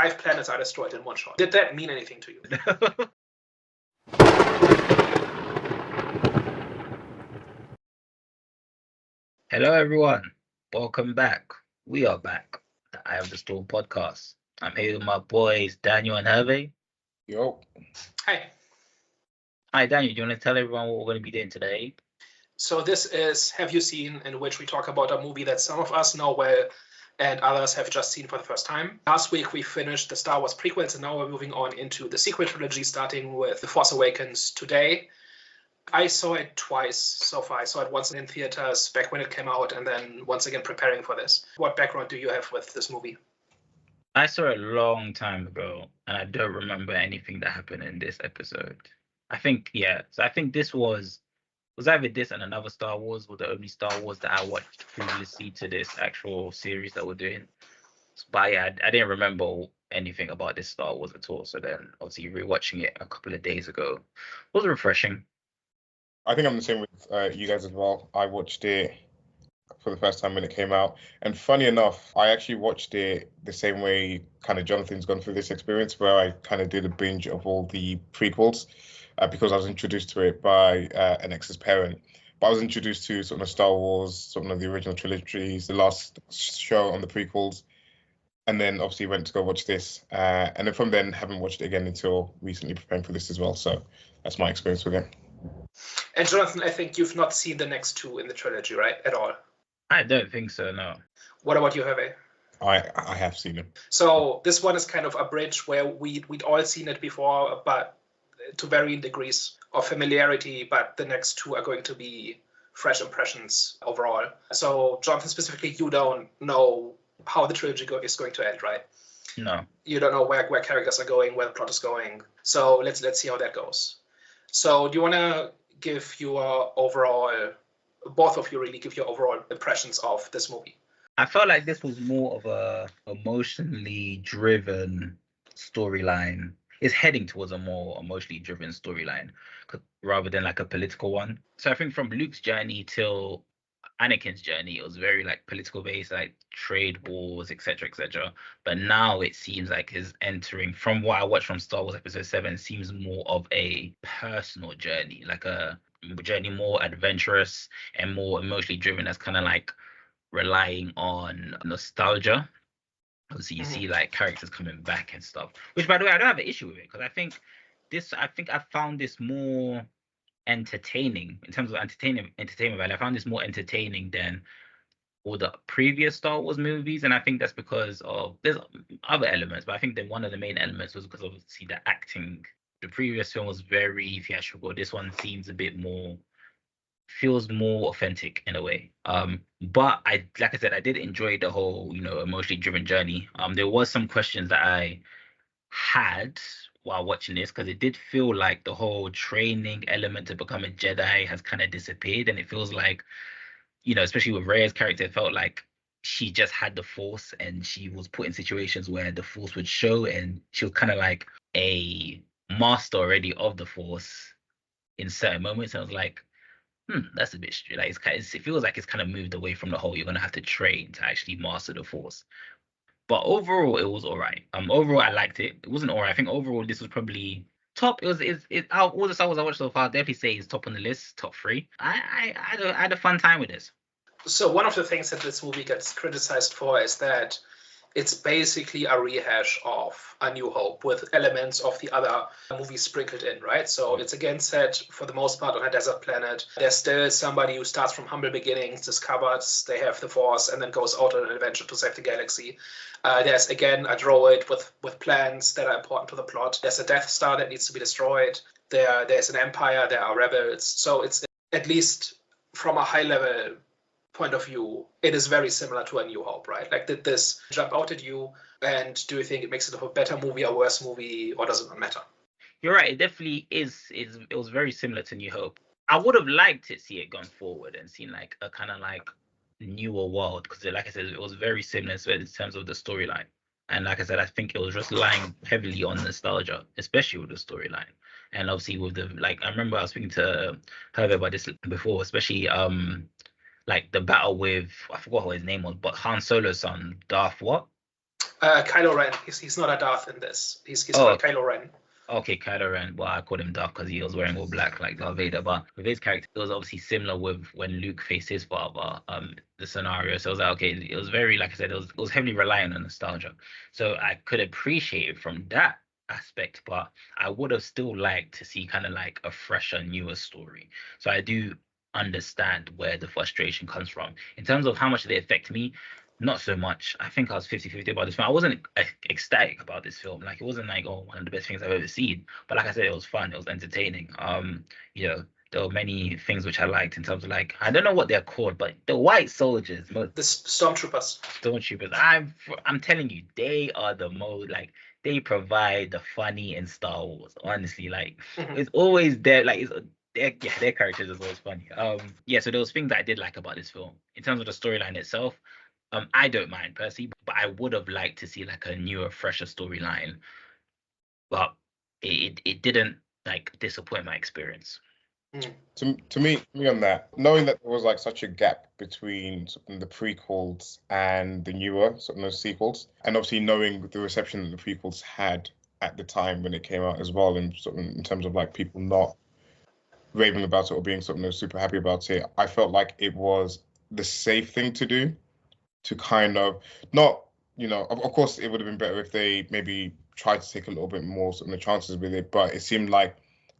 5 planets are destroyed in one shot. Did that mean anything to you? Hello, everyone. Welcome back. We are back. The Eye of the Storm podcast. I'm here with my boys, Daniel and Hervé. Yo. Hi. Hi, Daniel. Do you want to tell everyone what we're going to be doing today? So this is Have You Seen, in which we talk about a movie that some of us know well and others have just seen for the first time. Last week we finished the Star Wars prequels, and now we're moving on into the sequel trilogy, starting with The Force Awakens today. I saw it twice so far. I saw it once in theaters back when it came out, and then once again preparing for this. What background do you have with this movie? I saw it a long time ago, and I don't remember anything that happened in this episode. I think this was either this and another Star Wars were the only Star Wars that I watched previously to this actual series that we're doing. But yeah, I didn't remember anything about this Star Wars at all. So then, obviously, rewatching it a couple of days ago was refreshing. I think I'm the same with you guys as well. I watched it for the first time when it came out. And funny enough, I actually watched it the same way kind of Jonathan's gone through this experience, where I kind of did a binge of all the prequels because I was introduced to it by an ex's parent. But I was introduced to sort of Star Wars, sort of the original trilogies, the last show on the prequels, and then obviously went to go watch this. And then from then, haven't watched it again until recently, preparing for this as well. So that's my experience with it. And Jonathan, I think you've not seen the next two in the trilogy, right? At all. I don't think so, no. What about you, Hervé? I have seen them. So this one is kind of a bridge where we'd all seen it before, but to varying degrees of familiarity, but the next two are going to be fresh impressions overall. So Jonathan, specifically, you don't know how the trilogy is going to end, right? No. You don't know where characters are going, where the plot is going. So let's see how that goes. So do you want to give your overall, both of you really give your overall impressions of this movie? I felt like this was more of a emotionally driven storyline. It's heading towards a more emotionally driven storyline rather than like a political one. So I think from Luke's journey till Anakin's journey, it was very like political based, like trade wars, etc., etc. But now it seems like he's entering, from what I watched from Star Wars Episode 7, seems more of a personal journey, like a journey more adventurous and more emotionally driven. That's kind of like relying on nostalgia. Obviously, you see like characters coming back and stuff. Which, by the way, I don't have an issue with it because I think I found this more entertaining in terms of entertainment value. I found this more entertaining than all the previous Star Wars movies, and I think that's because of there's other elements, but I think that one of the main elements was because obviously the acting. The previous film was very theatrical. This one seems a bit more, feels more authentic in a way. But like I said, I did enjoy the whole, emotionally driven journey. There was some questions that I had while watching this, because it did feel like the whole training element to become a Jedi has kind of disappeared, and it feels like, especially with Rey's character, it felt like she just had the Force and she was put in situations where the Force would show, and she was kind of like a master already of the Force in certain moments. And I was like, that's a bit strange. Like it feels like it's kind of moved away from the whole you're gonna have to train to actually master the Force. But overall, it was all right. Overall, I liked it. It wasn't all right. I think overall, this was probably top. It was out all the Star Wars I watched so far. I'd definitely say it's top on the list, top 3. I had a fun time with this. So one of the things that this movie gets criticized for is that it's basically a rehash of A New Hope with elements of the other movies sprinkled in, right? So it's again set for the most part on a desert planet. There's still somebody who starts from humble beginnings, discovers they have the Force, and then goes out on an adventure to save the galaxy. There's again a droid with plans that are important to the plot. There's a Death Star that needs to be destroyed. There's an Empire. There are rebels. So it's, at least from a high level point of view, it is very similar to A New Hope, right? Like, did this jump out at you? And do you think it makes it a better movie, a worse movie, or does it not matter? You're right. It definitely is. It was very similar to New Hope. I would have liked to see it gone forward and seen like a kind of like newer world, because like I said, it was very similar in terms of the storyline. And like I said, I think it was just relying heavily on nostalgia, especially with the storyline. And obviously with the, like, I remember I was speaking to Hervé about this before, especially like the battle with, I forgot what his name was, but Han Solo's son, Darth what? Kylo Ren. He's not a Darth in this. He's Oh, called Kylo Ren. okay, Kylo Ren. Well, I called him Darth because he was wearing all black like Darth Vader. But with his character, it was obviously similar with when Luke faced his father. The scenario. So I was like, okay, it was very, like I said, it was heavily reliant on nostalgia. So I could appreciate it from that aspect, but I would have still liked to see kind of like a fresher, newer story. So I do understand where the frustration comes from. In terms of how much they affect me, not so much. I think I was 50-50 about this film. I wasn't ecstatic about this film. Like, it wasn't like, oh, one of the best things I've ever seen. But like I said, it was fun. It was entertaining. You know, there were many things which I liked in terms of, like, I don't know what they're called, but the white soldiers, The stormtroopers. stormtroopers. I'm telling you, they are the most, like, they provide the funny in Star Wars. Honestly, like, it's always there. Like, their characters is always funny. Yeah. So there was things that I did like about this film in terms of the storyline itself. I don't mind Percy, but I would have liked to see like a newer, fresher storyline. But it didn't like disappoint my experience. To me on that, knowing that there was like such a gap between sort of the prequels and the newer sort of sequels, and obviously knowing the reception that the prequels had at the time when it came out as well, and sort of in terms of like people not raving about it or being sort of super happy about it, I felt like it was the safe thing to do, to kind of not, of course it would have been better if they maybe tried to take a little bit more sort of chances with it, but it seemed like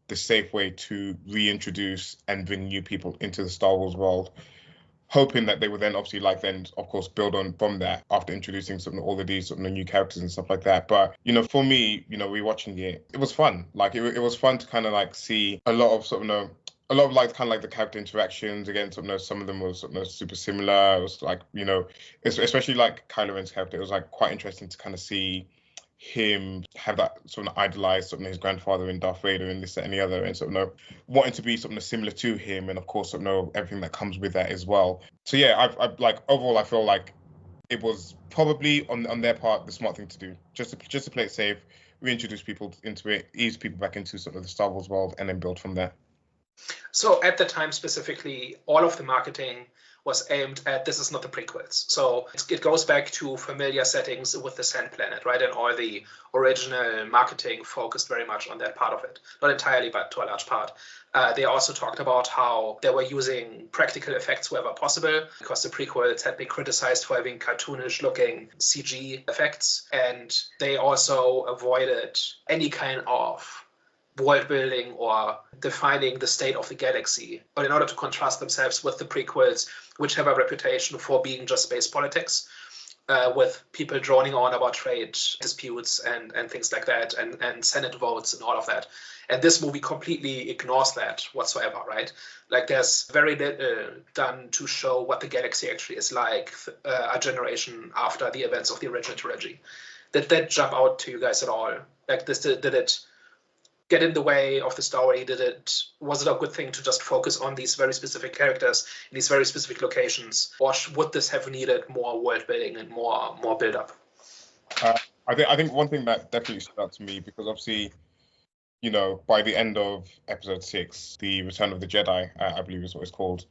the safe way to reintroduce and bring new people into the Star Wars world, hoping that they would then obviously of course build on from that after introducing sort of all of these sort of new characters and stuff like that. But for me, rewatching it was fun. Like it was fun to kind of like see a lot of sort of like kind of like the character interactions. Again, sort of some of them was sort of super similar. It was like, especially like Kylo Ren's character, it was like quite interesting to kind of see him have that sort of idolized sort of his grandfather in Darth Vader and this, that, and the other, and sort of wanting to be sort of similar to him, and of course sort of everything that comes with that as well. So yeah, I've like overall I feel like it was probably on their part the smart thing to do, just to play it safe, reintroduce people into it, ease people back into sort of the Star Wars world, and then build from there. So at the time specifically, all of the marketing was aimed at, this is not the prequels. So it goes back to familiar settings with the Sand Planet, right? And all the original marketing focused very much on that part of it. Not entirely, but to a large part. They also talked about how they were using practical effects wherever possible, because the prequels had been criticized for having cartoonish looking CG effects. And they also avoided any kind of world building or defining the state of the galaxy, but in order to contrast themselves with the prequels, which have a reputation for being just space politics, with people droning on about trade disputes and things like that, and Senate votes and all of that. And this movie completely ignores that whatsoever, right? Like, there's very little done to show what the galaxy actually is like a generation after the events of the original trilogy. Did that jump out to you guys at all? Like, did it get in the way of the story? Was it a good thing to just focus on these very specific characters in these very specific locations, or would this have needed more world building and more build up? I think one thing that definitely stood out to me, because obviously, by the end of episode 6, the Return of the Jedi, I believe is what it's called.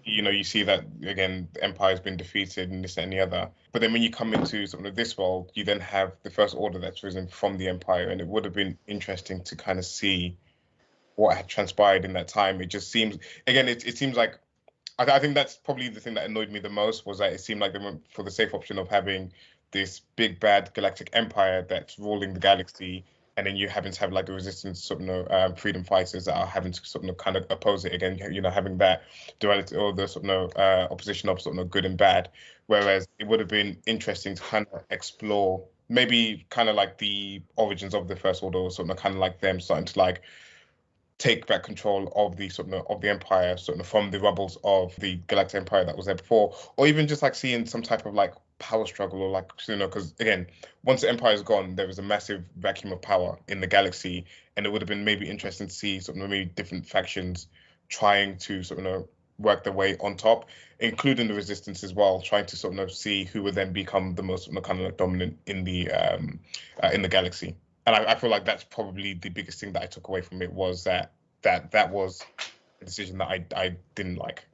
You see that again, the Empire's been defeated and this and the other. But then when you come into sort of this world, you then have the First Order that's risen from the Empire, and it would have been interesting to kind of see what had transpired in that time. It just seems, again, it seems like, I think that's probably the thing that annoyed me the most, was that it seemed like they went for the safe option of having this big bad galactic empire that's ruling the galaxy, and then you having to have like the resistance sort of freedom fighters that are having to sort of kind of oppose it again, having that duality or the sort of opposition of sort of good and bad. Whereas it would have been interesting to kind of explore maybe kind of like the origins of the First Order, or sort of kind of like them starting to like take back control of the sort of the empire, sort of from the rubbles of the galactic empire that was there before, or even just like seeing some type of like power struggle, or like, because again, once the empire is gone, there was a massive vacuum of power in the galaxy, and it would have been maybe interesting to see sort of maybe different factions trying to sort of work their way on top, including the resistance as well, trying to sort of see who would then become the most kind of like dominant in the galaxy. And I feel like that's probably the biggest thing that I took away from it, was that was a decision that I didn't like.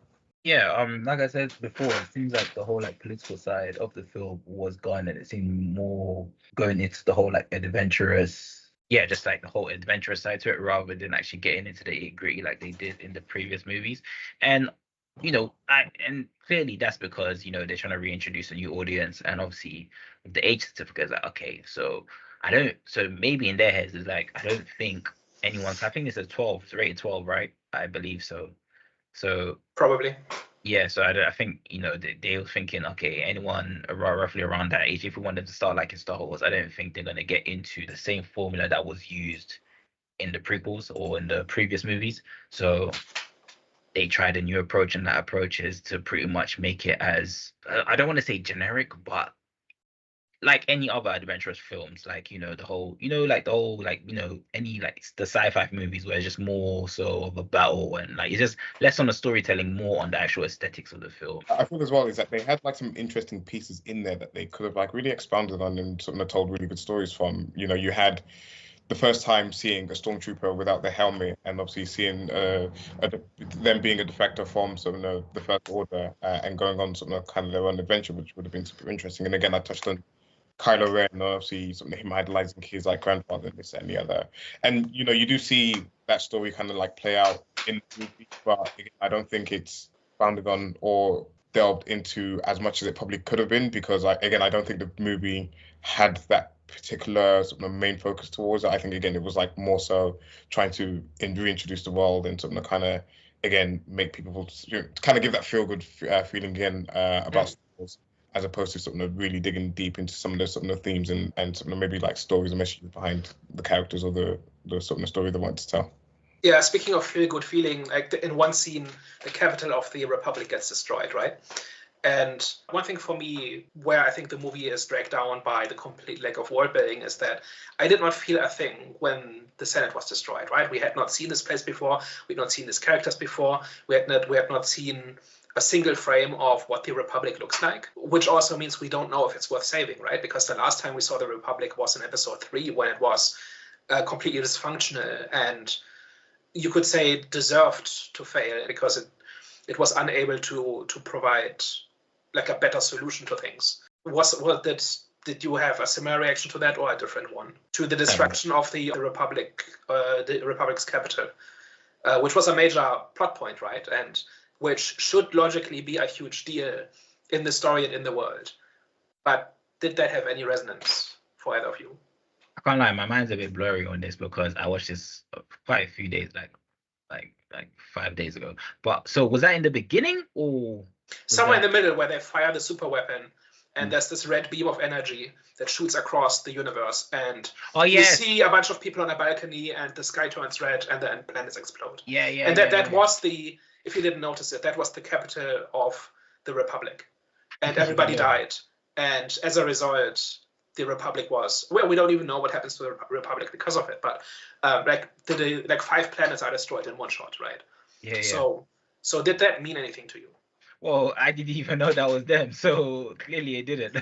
Yeah, like I said before, it seems like the whole like political side of the film was gone, and it seemed more going into the whole like adventurous, yeah, just like the whole adventurous side to it, rather than actually getting into the gritty like they did in the previous movies. And and clearly that's because they're trying to reintroduce a new audience, and obviously with the age certificate, it's like okay, so maybe in their heads it's like I don't think anyone's. I think it's a 12, it's rated 12, right? I believe so. So Probably. yeah, so I think they were thinking, okay, anyone roughly around that age, if we wanted to start like in Star Wars, I don't think they're gonna get into the same formula that was used in the prequels or in the previous movies. So they tried a new approach, and that approach is to pretty much make it as I don't want to say generic, but like any other adventurous films, like the whole, like the whole, like any like the sci-fi movies where it's just more so of a battle, and like it's just less on the storytelling, more on the actual aesthetics of the film. I feel as well is that they had like some interesting pieces in there that they could have like really expounded on and sort of told really good stories from. You had the first time seeing a stormtrooper without the helmet, and obviously seeing them being a defector from the First Order, and going on kind of their own adventure, which would have been super interesting. And again, I touched on Kylo Ren, and obviously him idolizing his like grandfather, and this and the other. And you do see that story kind of like play out in the movie, but again, I don't think it's founded on or delved into as much as it probably could have been, because I don't think the movie had that particular sort of main focus towards it. I think again it was like more so trying to reintroduce the world and sort of kind of again make people kind of give that feel good feeling again about Star Wars, as opposed to sort of really digging deep into some of the sort of themes and sort of maybe like stories and messages behind the characters or the sort of story they want to tell. Yeah, speaking of feel good feeling, like in one scene, the capital of the Republic gets destroyed, right? And one thing for me where I think the movie is dragged down by the complete lack of world building is that I did not feel a thing when the Senate was destroyed, right? We had not seen this place before. We had not seen these characters before. We had not seen a single frame of what the Republic looks like, which also means we don't know if it's worth saving, right? Because the last time we saw the Republic was in Episode 3, when it was completely dysfunctional and you could say deserved to fail because it was unable to provide like a better solution to things. Did you have a similar reaction to that or a different one? To the destruction of the Republic's capital, which was a major plot point, right? And which should logically be a huge deal in the story and in the world. But did that have any resonance for either of you? I can't lie, my mind's a bit blurry on this because I watched this quite a few days, like 5 days ago. But so was that in the beginning or somewhere in the middle, where they fire the super weapon and there's this red beam of energy that shoots across the universe, and you see a bunch of people on a balcony and the sky turns red and then planets explode. And that was the, if you didn't notice it, that was the capital of the Republic, and everybody died, and as a result the Republic was, well, we don't even know what happens to the Republic because of it, but like 5 planets are destroyed in one shot, right? So did that mean anything to you? Well, I didn't even know that was them, so clearly it didn't.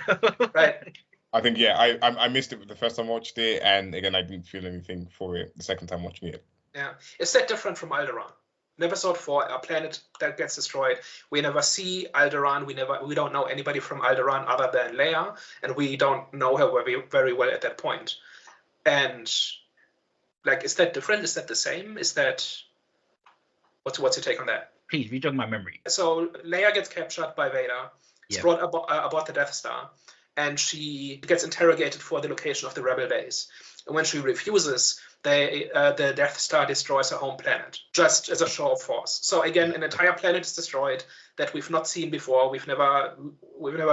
Right. I think I missed it the first time I watched it, and again I didn't feel anything for it the second time watching it. Yeah, is that different from Alderaan? In Episode 4, a planet that gets destroyed. We never see Alderaan. We don't know anybody from Alderaan other than Leia, and we don't know her very well at that point. And like, is that different? Is that the same? Is that what's your take on that? Please rejog my memory. So Leia gets captured by Vader. It's brought aboard the Death Star, and she gets interrogated for the location of the Rebel base. And when she refuses, the Death Star destroys her home planet, just as a show of force. So again, an entire planet is destroyed that we've not seen before. We've never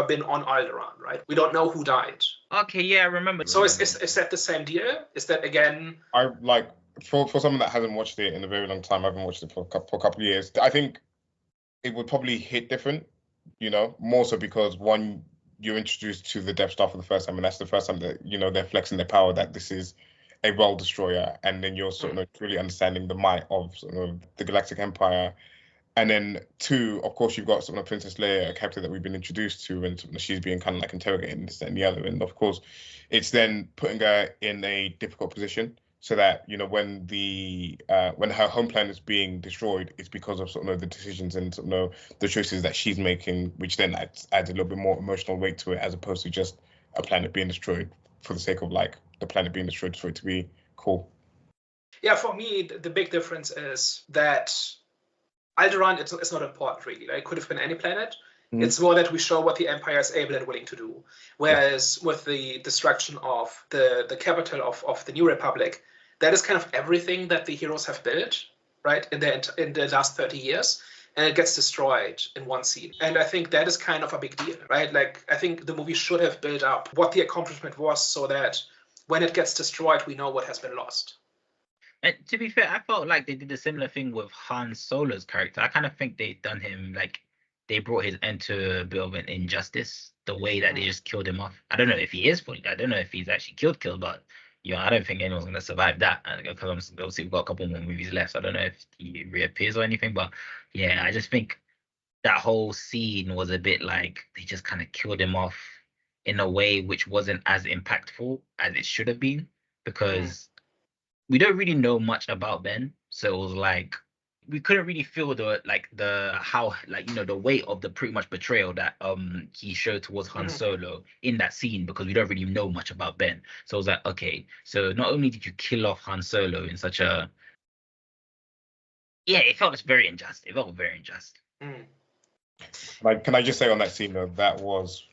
been on Alderaan, right? We don't know who died. Okay, yeah, I remember. So is that the same deal? Is that again? I like for someone that hasn't watched it in a very long time. I haven't watched it for a couple of years. I think it would probably hit different, more so because one, you're introduced to the Death Star for the first time, and that's the first time that they're flexing their power, that this is a world destroyer, and then you're sort of really understanding the might of sort of the Galactic Empire. And then 2, of course, you've got sort of Princess Leia, a character that we've been introduced to, and sort of she's being kind of like interrogated and this and the other. And of course, it's then putting her in a difficult position so that when her home planet is being destroyed, it's because of sort of the decisions and sort of the choices that she's making, which then adds a little bit more emotional weight to it, as opposed to just a planet being destroyed for the sake of like the planet being destroyed for it to be cool. Yeah, for me, the big difference is that Alderaan, it's not important really. Like, it could have been any planet. Mm-hmm. It's more that we show what the Empire is able and willing to do. Whereas with the destruction of the capital of the New Republic, that is kind of everything that the heroes have built, right, in the last 30 years. And it gets destroyed in one scene. And I think that is kind of a big deal, right? Like, I think the movie should have built up what the accomplishment was so that when it gets destroyed, we know what has been lost. And to be fair, I felt like they did a similar thing with Han Solo's character. I kind of think they done him, like, they brought his end to a bit of an injustice, the way that they just killed him off. I don't know if he is fully, I don't know if he's actually killed, but I don't think anyone's going to survive that. Because obviously we've got a couple more movies left. So I don't know if he reappears or anything, but yeah, I just think that whole scene was a bit like they just kind of killed him off in a way which wasn't as impactful as it should have been, because we don't really know much about Ben. So it was like we couldn't really feel the weight of the pretty much betrayal that he showed towards Han Solo in that scene, because we don't really know much about Ben. So I was like, okay, so not only did you kill off Han Solo in such a it felt very unjust. It felt very unjust. Like, can I just say on that scene though, that was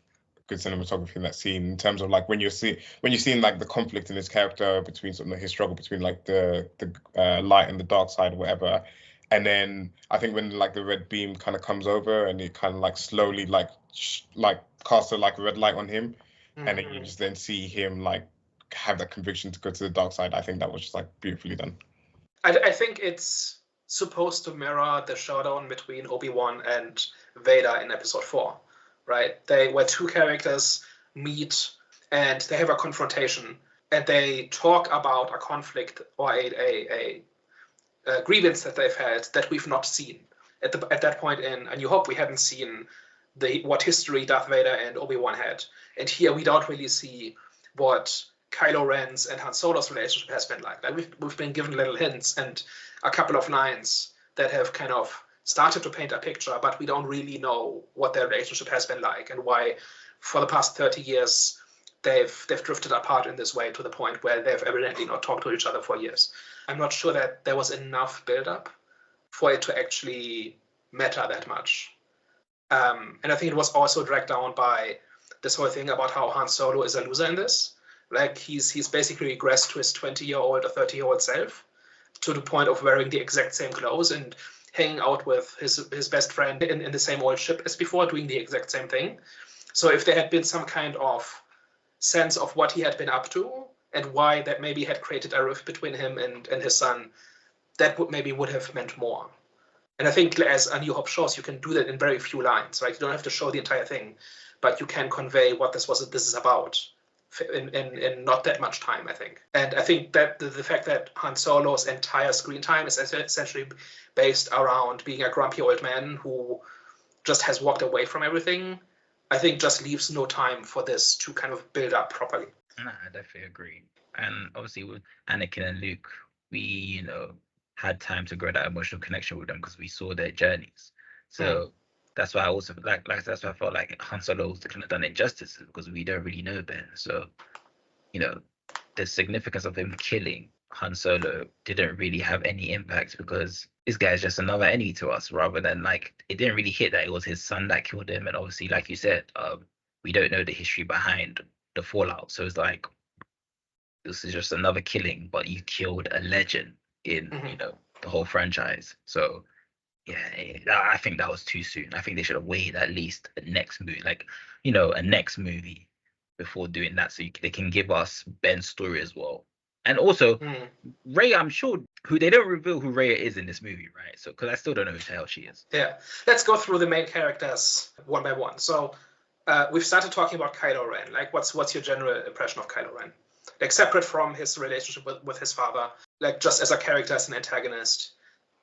good cinematography in that scene, in terms of like when you're seeing like the conflict in his character between sort of his struggle between like the light and the dark side or whatever. And then I think when like the red beam kind of comes over and it kind of like slowly like casts a like red light on him, and then you just then see him like have that conviction to go to the dark side. I think that was just like beautifully done. I think it's supposed to mirror the showdown between Obi-Wan and Vader in Episode 4, right? Where two characters meet and they have a confrontation and they talk about a conflict or a grievance that they've had that we've not seen. At that point in A New Hope, we hadn't seen what history Darth Vader and Obi-Wan had. And here we don't really see what Kylo Ren's and Han Solo's relationship has been like. We've been given little hints and a couple of lines that have kind of started to paint a picture, but we don't really know what their relationship has been like and why for the past 30 years they've drifted apart in this way to the point where they've evidently not talked to each other for years. I'm not sure that there was enough build-up for it to actually matter that much. And I think it was also dragged down by this whole thing about how Han Solo is a loser in this. Like, he's basically regressed to his 20-year-old or 30-year-old self, to the point of wearing the exact same clothes and hanging out with his best friend in the same old ship as before, doing the exact same thing. So if there had been some kind of sense of what he had been up to and why that maybe had created a rift between him and his son, that would have meant more. And I think as A New Hope shows, you can do that in very few lines, right? You don't have to show the entire thing, but you can convey what this is about in not that much time, I think. And I think that the fact that Han Solo's entire screen time is essentially based around being a grumpy old man who just has walked away from everything, I think just leaves no time for this to kind of build up properly. Nah, I definitely agree. And obviously with Anakin and Luke, we, had time to grow that emotional connection with them because we saw their journeys. So that's why I also that's why I felt like Han Solo couldn't have done it justice, because we don't really know Ben. So, the significance of him killing Han Solo didn't really have any impact, because this guy's just another enemy to us, rather than like it didn't really hit that it was his son that killed him. And obviously, like you said, we don't know the history behind the fallout. So it's like, this is just another killing, but you killed a legend in the whole franchise. So yeah, I think that was too soon. I think they should have waited at least a next movie before doing that, so they can give us Ben's story as well. And also Rey, I'm sure they don't reveal who Rey is in this movie, right? So because I still don't know who the hell she is. Yeah, let's go through the main characters one by one. So we've started talking about Kylo Ren. Like, what's your general impression of Kylo Ren? Like, separate from his relationship with his father, like just as a character, as an antagonist,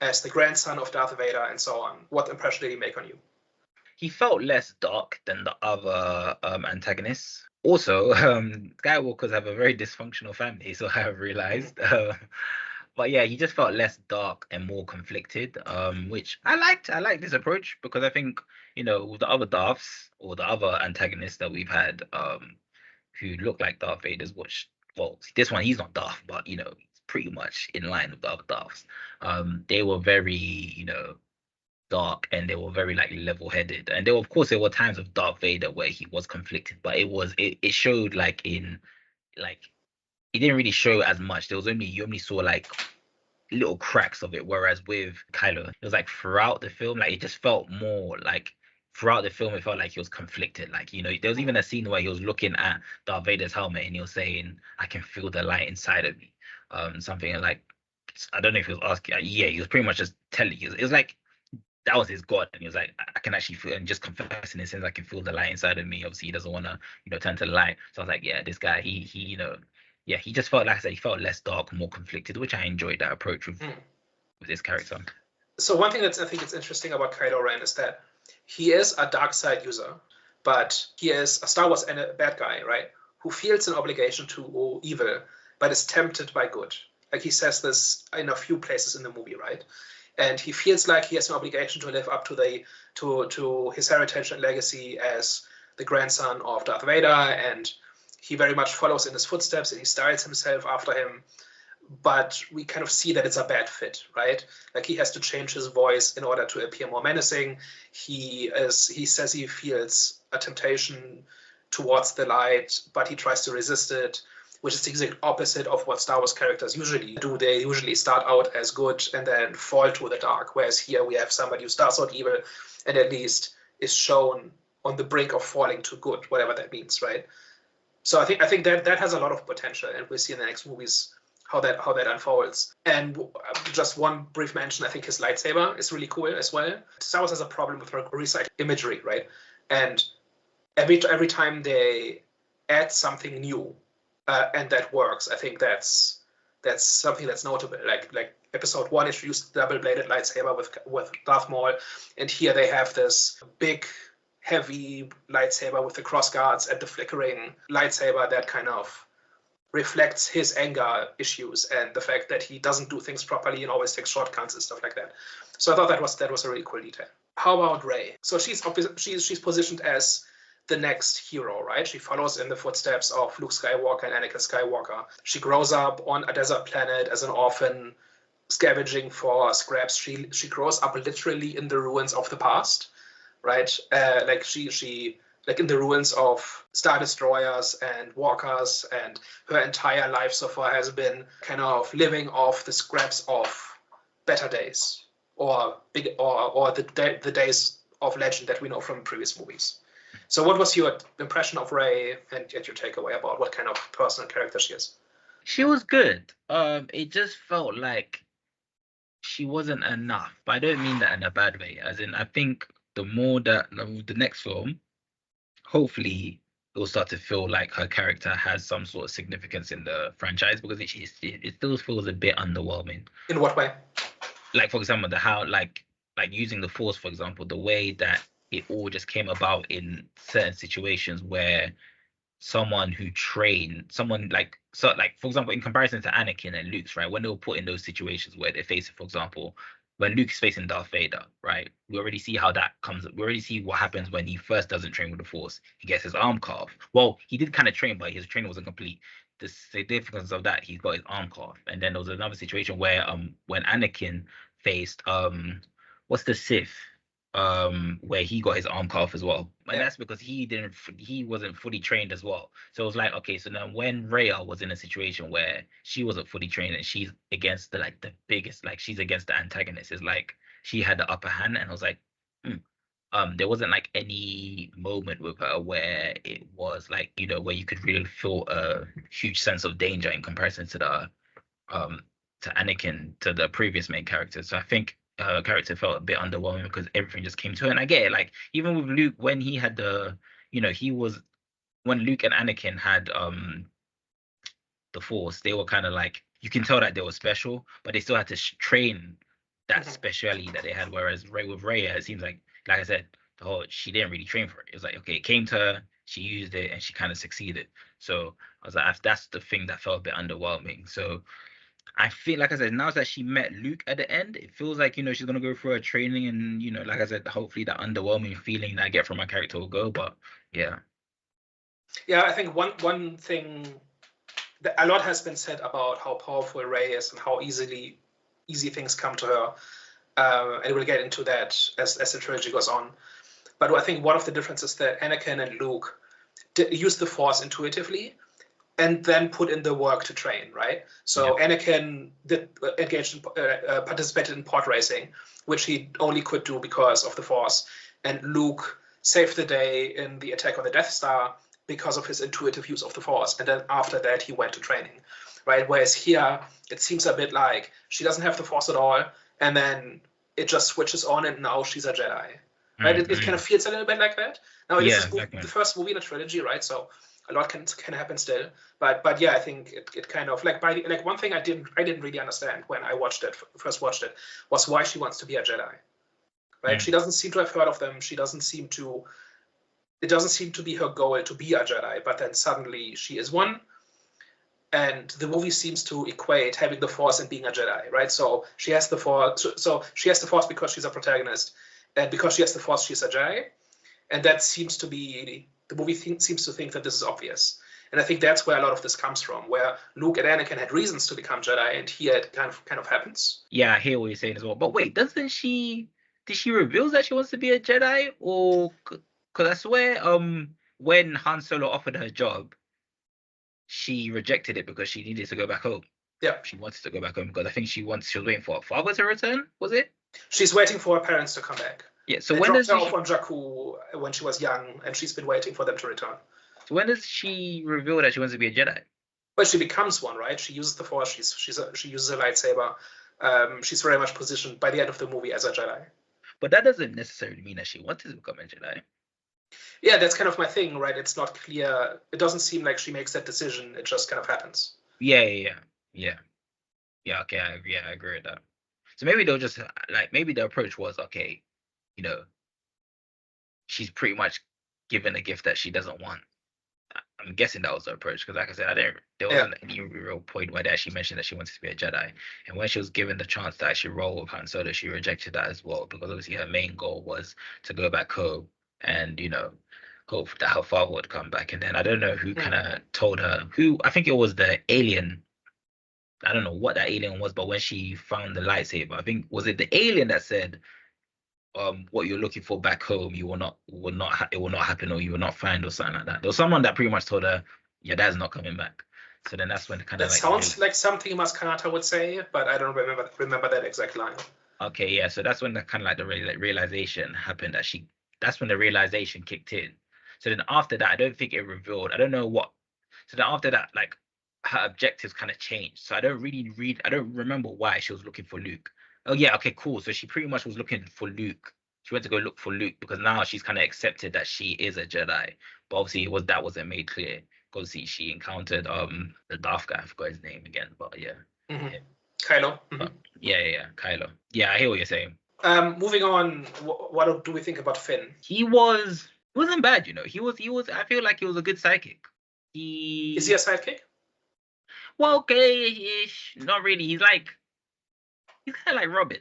as the grandson of Darth Vader, and so on. What impression did he make on you? He felt less dark than the other antagonists. Also, Skywalkers have a very dysfunctional family, so I have realized. But yeah, he just felt less dark and more conflicted, which I liked. I like this approach because I think, with the other Darths or the other antagonists that we've had, who look like Darth Vader's, which, well, this one he's not Darth, but he's pretty much in line with the other Darths. They were very, dark, and they were very like level-headed, and of course there were times of Darth Vader where he was conflicted, but it showed like in like it didn't really show as much. You only saw like little cracks of it, whereas with Kylo it was like throughout the film, like it just felt more like throughout the film it felt like he was conflicted. Like, there was even a scene where he was looking at Darth Vader's helmet and he was saying, I can feel the light inside of me, something like, I don't know if he was asking, yeah, he was pretty much just telling you, it was like that was his God, and he was like, I can actually feel, and just confessing in a sense, I can feel the light inside of me. Obviously, he doesn't want to, turn to the light. So I was like, yeah, this guy, he, yeah, he just felt, like I said, he felt less dark, more conflicted, which I enjoyed that approach with this character. So one thing that I think is interesting about Kylo Ren is that he is a dark side user, but he is a Star Wars and a bad guy, right? Who feels an obligation to evil, but is tempted by good. Like he says this in a few places in the movie, right? And he feels like he has an obligation to live up to his heritage and legacy as the grandson of Darth Vader, and he very much follows in his footsteps and he styles himself after him. But we kind of see that it's a bad fit, right? Like he has to change his voice in order to appear more menacing. He says he feels a temptation towards the light, but he tries to resist it, which is the exact opposite of what Star Wars characters usually do. They usually start out as good and then fall to the dark, whereas here we have somebody who starts out evil and at least is shown on the brink of falling to good, whatever that means, right? So I think that has a lot of potential, and we'll see in the next movies how that unfolds. And just one brief mention, I think his lightsaber is really cool as well. Star Wars has a problem with recycling imagery, right? And every time they add something new, and that works, I think that's something that's notable. Like Episode 1 introduced double-bladed lightsaber with Darth Maul, and here they have this big, heavy lightsaber with the cross guards and the flickering lightsaber that kind of reflects his anger issues and the fact that he doesn't do things properly and always takes shortcuts and stuff like that. So I thought that was a really cool detail. How about Rey? So she's positioned as the next hero, right? She follows in the footsteps of Luke Skywalker and Anakin Skywalker. She grows up on a desert planet as an orphan, scavenging for scraps. She grows up literally in the ruins of the past, right? Like in the ruins of Star Destroyers and Walkers, and her entire life so far has been kind of living off the scraps of better days or the days of legend that we know from previous movies. So what was your impression of Rey and your takeaway about what kind of person and character she is? She was good. It just felt like she wasn't enough, but I don't mean that in a bad way. As in, I think the more that the next film, hopefully it will start to feel like her character has some sort of significance in the franchise, because it still feels a bit underwhelming. In what way? Like, for example, like using the Force, for example, the way that it all just came about in certain situations where someone who trained someone like for example, in comparison to Anakin and Luke's, right, when they were put in those situations where they're facing, for example, when Luke's facing Darth Vader, right, we already see how that comes. We already see what happens when he first doesn't train with the Force. He gets his arm cut off. Well, he did kind of train, but his training wasn't complete. The significance of that, he got his arm cut off. And then there was another situation where when Anakin faced what's the Sith, where he got his arm cut off as well, and that's because he wasn't fully trained as well. So it was like, okay, so now when Rhea was in a situation where she wasn't fully trained and she's against the biggest, like she's against the antagonist, it's like she had the upper hand, and I was like, there wasn't like any moment with her where it was like, where you could really feel a huge sense of danger in comparison to the to Anakin, to the previous main character. So I think her character felt a bit underwhelming because everything just came to her. And I get it, like even with Luke, when he had when Luke and Anakin had the Force, they were kind of like, you can tell that they were special, but they still had to train that speciality that they had. Whereas with Rey, it seems like I said, she didn't really train for it. It was like, okay, it came to her, she used it and she kind of succeeded. So I was like, that's the thing that felt a bit underwhelming. So I feel, like I said, now that she met Luke at the end, it feels like, she's gonna go through her training, and like I said, hopefully that underwhelming feeling that I get from my character will go. But yeah. Yeah, I think one thing that a lot has been said about how powerful Rey is and how easy things come to her. And we'll get into that as the trilogy goes on. But I think one of the differences is that Anakin and Luke use the Force intuitively and then put in the work to train, right? So yeah. Anakin participated in pod racing, which he only could do because of the Force. And Luke saved the day in the attack on the Death Star because of his intuitive use of the Force. And then after that, he went to training, right? Whereas here, it seems a bit like she doesn't have the Force at all, and then it just switches on, and now she's a Jedi, right? It kind of feels a little bit like that. Now, this is the first movie in a trilogy, right? So a lot can happen still. But yeah, I think it kind of like one thing I didn't really understand when I first watched it was why she wants to be a Jedi, right? She doesn't seem to have heard of them. It doesn't seem to be her goal to be a Jedi, but then suddenly she is one. And the movie seems to equate having the Force and being a Jedi, right? So she has the Force. So she has the Force because she's a protagonist, and because she has the Force, she's a Jedi. And that seems to be the movie seems to think that this is obvious. And I think that's where a lot of this comes from, where Luke and Anakin had reasons to become Jedi, and here it kind of happens. Yeah, I hear what you're saying as well. But wait, did she reveal that she wants to be a Jedi, or because I swear, when Han Solo offered her job, she rejected it because she needed to go back home. Yeah. She wanted to go back home because I think she was waiting for her father to return, was it? She's waiting for her parents to come back. Yeah, so when does she off on Jakku when she was young, and she's been waiting for them to return. So when does she reveal that she wants to be a Jedi? Well, she becomes one, right? She uses the Force, she uses a lightsaber. She's very much positioned by the end of the movie as a Jedi. But that doesn't necessarily mean that she wanted to become a Jedi. Yeah, that's kind of my thing, right? It's not clear. It doesn't seem like she makes that decision. It just kind of happens. Yeah. Okay, I agree with that. So maybe they'll just maybe the approach was, okay, she's pretty much given a gift that she doesn't want. I'm guessing that was the approach because, like I said, there wasn't any real point where they actually mentioned that she wanted to be a Jedi. And when she was given the chance to actually roll with Han Solo, she rejected that as well because obviously her main goal was to go back home and hope that her father would come back. And then I don't know who kind of told her, I think it was the alien. I don't know what that alien was, but when she found the lightsaber, I think was it the alien that said, what you're looking for back home, it will not happen, or you will not find, or something like that. There was someone that pretty much told her, your dad's not coming back. So then that's when it kind of sounds like something Maz Kanata would say, but I don't remember that exact line. Okay, yeah. So that's when the kind of the realization happened that's when the realization kicked in. So then after that, I don't think it revealed. I don't know what. So then after that, her objectives kind of changed. So I don't remember why she was looking for Luke. Oh yeah, okay, cool. So she pretty much was looking for Luke. She went to go look for Luke because now she's kind of accepted that she is a Jedi. But obviously that wasn't made clear because she encountered the Darth guy. I forgot his name again, but yeah. Mm-hmm. Yeah. Kylo. Mm-hmm. Yeah, Kylo. Yeah, I hear what you're saying. Moving on, what do we think about Finn? He wasn't bad, He was. I feel like he was a good sidekick. Is he a sidekick? Well, okay-ish. Not really. He's kind of like Robin.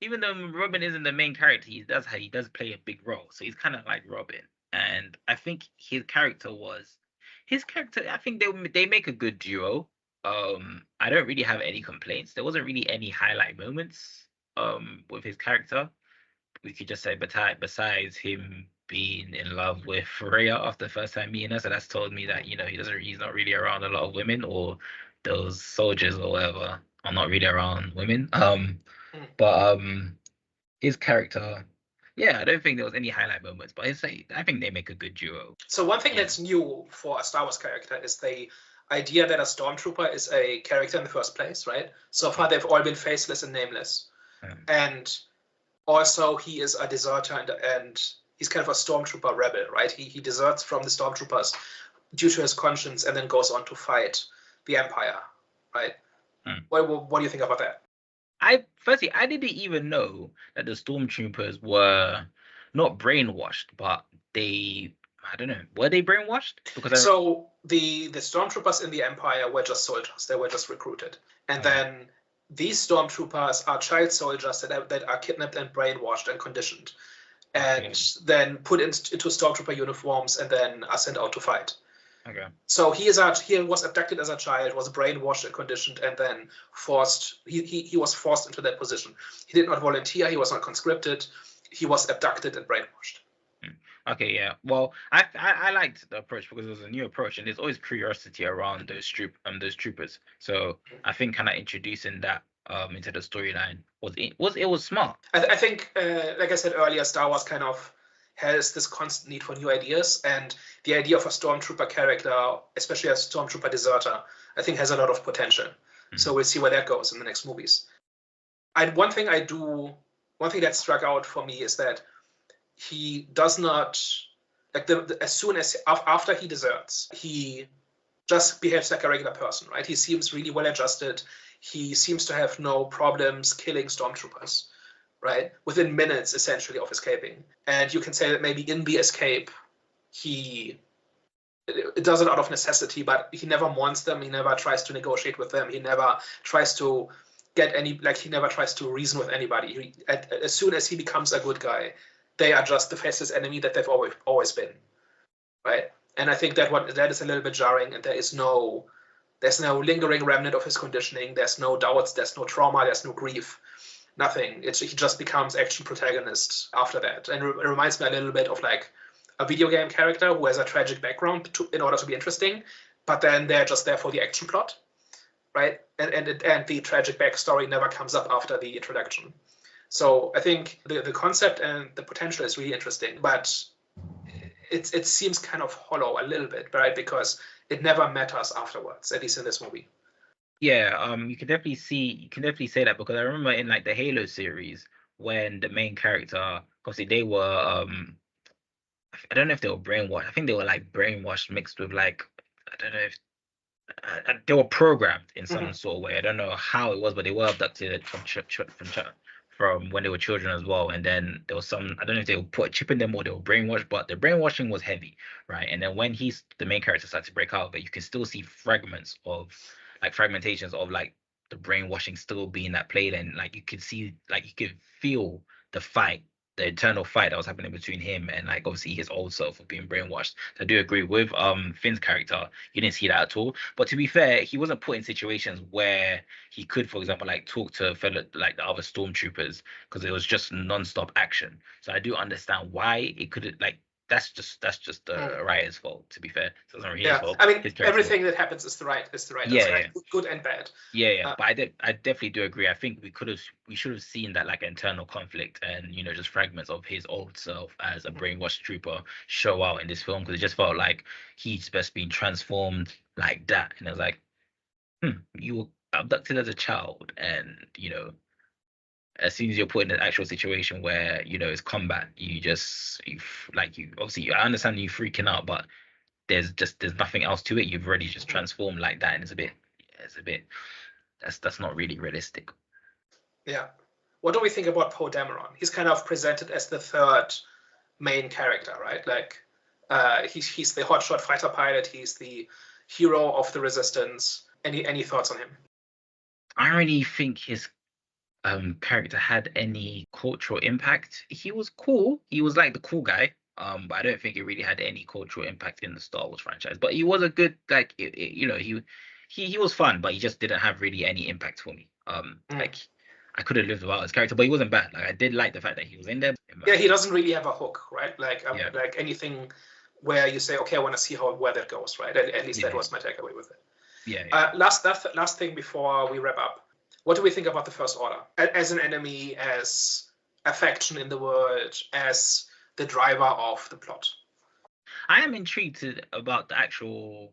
Even though Robin isn't the main character, he does play a big role. So he's kind of like Robin. And I think his character, I think they make a good duo. I don't really have any complaints. There wasn't really any highlight moments with his character. We could just say besides him being in love with Rhea after the first time meeting her, so that's told me that he's not really around a lot of women, or those soldiers or whatever are not really around women. But his character, I don't think there was any highlight moments, but I think they make a good duo. So one thing that's new for a Star Wars character is the idea that a stormtrooper is a character in the first place, right? So far they've all been faceless and nameless, and also he is a deserter and he's kind of a stormtrooper rebel, right? He deserts from the stormtroopers due to his conscience and then goes on to fight the Empire, right? What do you think about that? I didn't even know that the stormtroopers were not brainwashed, but they I don't know. Were they brainwashed? Because So the stormtroopers in the Empire were just soldiers. They were just recruited, and then these stormtroopers are child soldiers that are kidnapped and brainwashed and conditioned, and then put into stormtrooper uniforms and then are sent out to fight. Okay. So he was abducted as a child, was brainwashed and conditioned, and then forced. He was forced into that position. He did not volunteer. He was not conscripted. He was abducted and brainwashed. Okay, yeah. Well, I liked the approach because it was a new approach, and there's always curiosity around those troopers. So I think kind of introducing that into the storyline was smart. I think, like I said earlier, Star Wars kind of has this constant need for new ideas, and the idea of a stormtrooper character, especially a stormtrooper deserter, I think has a lot of potential. So we'll see where that goes in the next movies. One thing that struck out for me is that he does not, like, as soon as after he deserts, he just behaves like a regular person, right? He seems really well adjusted. He seems to have no problems killing stormtroopers, right? Within minutes, essentially, of escaping. And you can say that maybe in the escape, he does it out of necessity, but he never wants them. He never tries to negotiate with them. He never tries to he never tries to reason with anybody. As soon as he becomes a good guy, they are just the fastest enemy that they've always been, right? And I think that is a little bit jarring, and there's no lingering remnant of his conditioning. There's no doubts. There's no trauma. There's no grief. Nothing. He just becomes action protagonist after that, and it reminds me a little bit of like a video game character who has a tragic background in order to be interesting, but then they're just there for the action plot, right? And the tragic backstory never comes up after the introduction. So I think the concept and the potential is really interesting, but it seems kind of hollow a little bit, right? Because it never matters afterwards, at least in this movie. Yeah, you can definitely say that, because I remember in like the Halo series when the main character, obviously they were I don't know if they were brainwashed. I think they were like brainwashed mixed with like, I don't know if they were programmed in some sort of way. I don't know how it was, but they were abducted from when they were children as well. And then there was some, I don't know if they would put a chip in them or they were brainwashed, but the brainwashing was heavy, right? And then when the main character started to break out of it, you can still see fragmentations of like the brainwashing still being at play. And like you could see, like you could feel the internal fight that was happening between him and like obviously his old self of being brainwashed. So I do agree with Finn's character. You didn't see that at all. But to be fair, he wasn't put in situations where he could, for example, like talk to like the other stormtroopers, because it was just non-stop action. So I do understand why it could, like, that's just the writer's fault, to be fair. It wasn't really his fault. I mean, everything that happens is the right. Yeah. Good and bad. Yeah. But I definitely do agree. I think we should have seen that like internal conflict and just fragments of his old self as a brainwashed trooper show out in this film, because it just felt like he's just been transformed like that. And it was like, you were abducted as a child, and as soon as you're put in an actual situation where it's combat, obviously I understand you freaking out, but there's nothing else to it. You've already just transformed like that, and it's a bit that's not really realistic. Yeah. What do we think about Poe Dameron? He's kind of presented as the third main character, right? Like he's the hotshot fighter pilot. He's the hero of the Resistance. Any thoughts on him? I don't really think his character had any cultural impact. He was cool. He was like the cool guy. But I don't think it really had any cultural impact in the Star Wars franchise. But he was a good, like, he was fun, but he just didn't have really any impact for me. Like, I could have lived without his character, but he wasn't bad. Like, I did like the fact that he was in there. Yeah, he doesn't really have a hook, right? Like anything where you say, okay, I want to see where that goes, right? At least that was my takeaway with it. Yeah. Last thing before we wrap up. What do we think about the First Order as an enemy, as a faction in the world, as the driver of the plot? I am intrigued about the actual.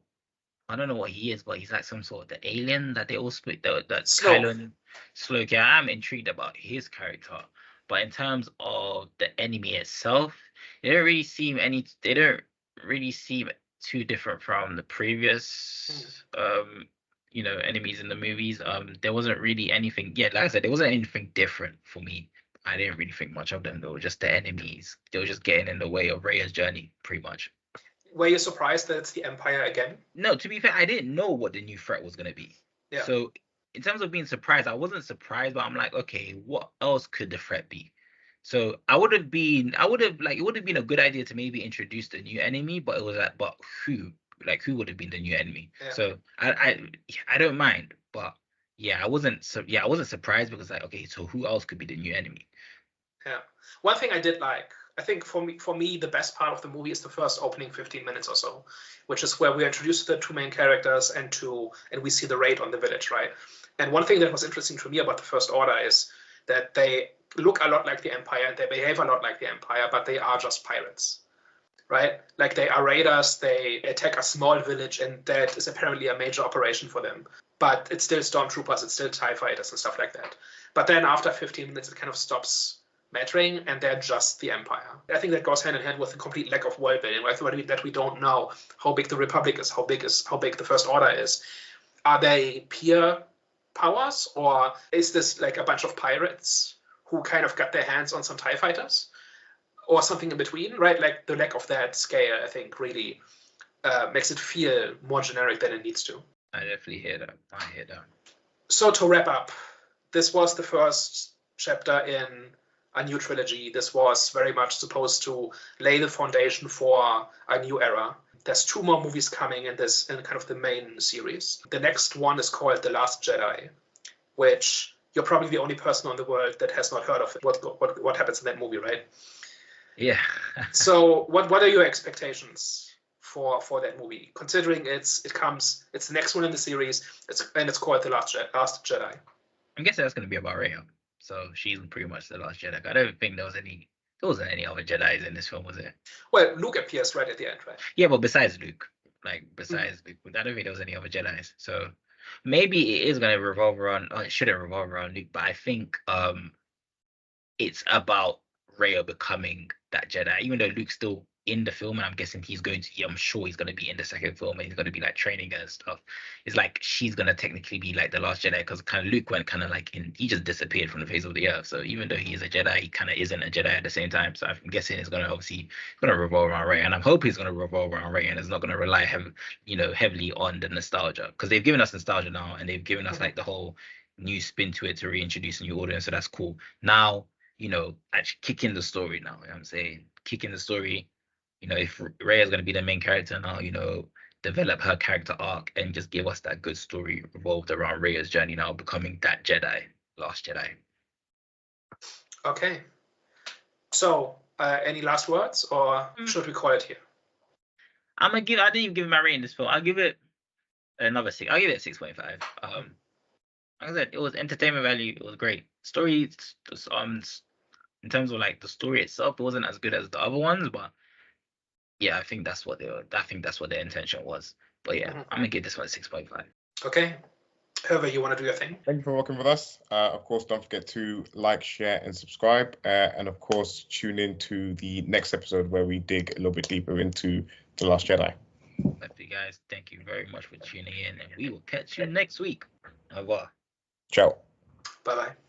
I don't know what he is, but he's like some sort of the alien that they all split. That Sloke. Yeah, I'm intrigued about his character, but in terms of the enemy itself, they don't really seem too different from the previous enemies in the movies. There wasn't really anything. Yeah, like I said, there wasn't anything different for me. I didn't really think much of them. They were just the enemies. They were just getting in the way of Rey's journey, pretty much. were you surprised that it's the Empire again? No, to be fair, I didn't know what the new threat was going to be. Yeah. So in terms of being surprised, I wasn't surprised, but I'm like, okay, what else could the threat be? So it would have been a good idea to maybe introduce the new enemy, but it was like, but who? Like, who would have been the new enemy? Yeah. So I don't mind, but yeah, I wasn't surprised because like, okay, so who else could be the new enemy? Yeah. One thing I did like, I think for me, the best part of the movie is the first opening 15 minutes or so, which is where we introduce the two main characters and we see the raid on the village, right? And one thing that was interesting to me about the First Order is that they look a lot like the Empire and they behave a lot like the Empire, but they are just pirates, right? Like they are raiders, they attack a small village, and that is apparently a major operation for them. But it's still stormtroopers, it's still TIE fighters and stuff like that. But then after 15 minutes, it kind of stops mattering, and they're just the Empire. I think that goes hand in hand with the complete lack of world building, right? That we don't know how big the Republic is, how big the First Order is. Are they peer powers, or is this like a bunch of pirates who kind of got their hands on some TIE fighters, or something in between, right? Like the lack of that scale, I think, really makes it feel more generic than it needs to. I definitely hear that. I hear that. So to wrap up, this was the first chapter in a new trilogy. This was very much supposed to lay the foundation for a new era. There's 2 more movies coming in kind of the main series. The next one is called The Last Jedi, which you're probably the only person in the world that has not heard of what happens in that movie, right? Yeah. So what are your expectations for that movie, considering it's the next one in the series, it's called The Last Jedi? I'm guessing that's going to be about Rey. So she's pretty much the last Jedi. I don't think there wasn't any other Jedis in this film, was it? Well, Luke appears right at the end, right? Yeah, but besides Luke, Luke, I don't think there was any other Jedis. So maybe it is going to revolve around. It shouldn't revolve around Luke, but I think it's about Rey becoming that Jedi, even though Luke's still in the film, and I'm guessing I'm sure he's going to be in the second film, and he's going to be like training and stuff. It's like she's going to technically be like the last Jedi, because kind of Luke went kind of like he just disappeared from the face of the earth. So even though he is a Jedi, he kind of isn't a Jedi at the same time. So I'm guessing it's going to revolve around Rey, and I'm hoping it's going to revolve around Rey, and it's not going to rely heavily on the nostalgia, because they've given us nostalgia now, and they've given us like the whole new spin to it to reintroduce a new audience. So that's cool. Now, actually kicking the story now. You know what I'm saying? Kicking the story. If Rey is going to be the main character now, develop her character arc and just give us that good story revolved around Rey's journey now becoming that Jedi, last Jedi. Okay. So, any last words, or should we call it here? I didn't even give it my rating this film. I'll give it another 6. I'll give it 6.5. Like I said, it was entertainment value. It was great. Story, in terms of like the story itself, it wasn't as good as the other ones, but yeah, I think that's what their intention was. But yeah, I'm gonna give this one a 6.5. Okay. Hervé, you want to do your thing? Thank you for working with us. Of course, don't forget to like, share, and subscribe. And of course, tune in to the next episode where we dig a little bit deeper into The Last Jedi. Love you guys. Thank you very much for tuning in, and we will catch you next week. Au revoir. Ciao. Bye-bye.